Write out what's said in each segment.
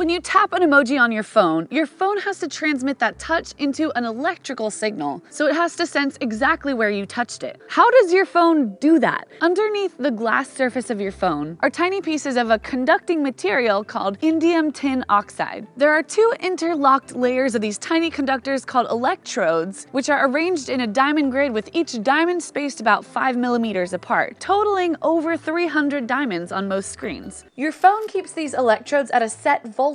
When you tap an emoji on your phone has to transmit that touch into an electrical signal. So it has to sense exactly where you touched it. How does your phone do that? Underneath the glass surface of your phone are tiny pieces of a conducting material called indium tin oxide. There are two interlocked layers of these tiny conductors called electrodes, which are arranged in a diamond grid with each diamond spaced about 5 millimeters apart, totaling over 300 diamonds on most screens. Your phone keeps these electrodes at a set voltage.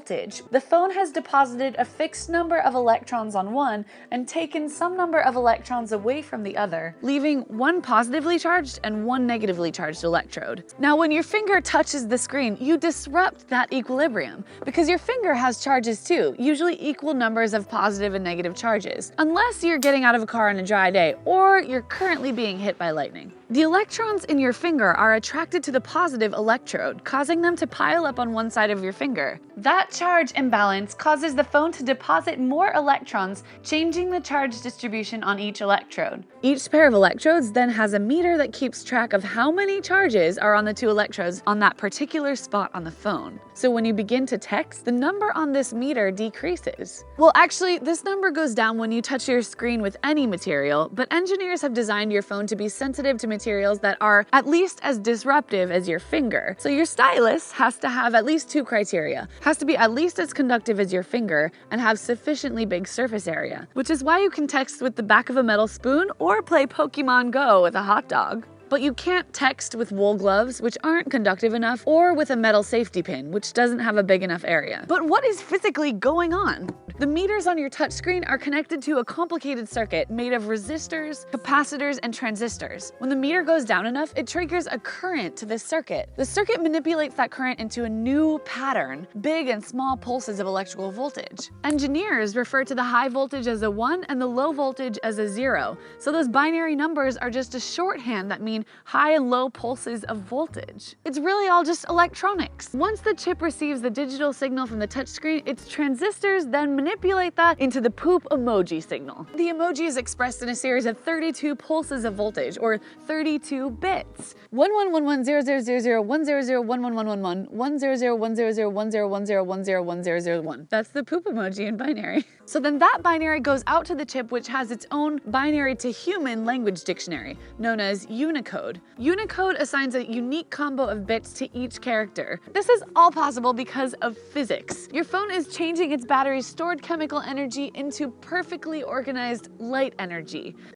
The phone has deposited a fixed number of electrons on one and taken some number of electrons away from the other, leaving one positively charged and one negatively charged electrode. Now, when your finger touches the screen, you disrupt that equilibrium because your finger has charges too, usually equal numbers of positive and negative charges, unless you're getting out of a car on a dry day or you're currently being hit by lightning. The electrons in your finger are attracted to the positive electrode, causing them to pile up on one side of your finger. That charge imbalance causes the phone to deposit more electrons, changing the charge distribution on each electrode. Each pair of electrodes then has a meter that keeps track of how many charges are on the two electrodes on that particular spot on the phone. So when you begin to text, the number on this meter decreases. Well, actually, this number goes down when you touch your screen with any material, but engineers have designed your phone to be sensitive to materials that are at least as disruptive as your finger. So your stylus has to have at least two criteria. Has to be at least as conductive as your finger and have sufficiently big surface area, which is why you can text with the back of a metal spoon or play Pokemon Go with a hot dog. But you can't text with wool gloves, which aren't conductive enough, or with a metal safety pin, which doesn't have a big enough area. But what is physically going on? The meters on your touchscreen are connected to a complicated circuit made of resistors, capacitors, and transistors. When the meter goes down enough, it triggers a current to this circuit. The circuit manipulates that current into a new pattern, big and small pulses of electrical voltage. Engineers refer to the high voltage as a 1 and the low voltage as a 0. So those binary numbers are just a shorthand that mean high and low pulses of voltage. It's really all just electronics. Once the chip receives the digital signal from the touchscreen, its transistors then manipulate that into the poop emoji signal. The emoji is expressed in a series of 32 pulses of voltage, or 32 bits. 111100001100111111001001010101010101. That's the poop emoji in binary. So then that binary goes out to the chip, which has its own binary to human language dictionary, known as Unicode. Unicode assigns a unique combo of bits to each character. This is all possible because of physics. Your phone is changing its battery's stored chemical energy into perfectly organized light energy.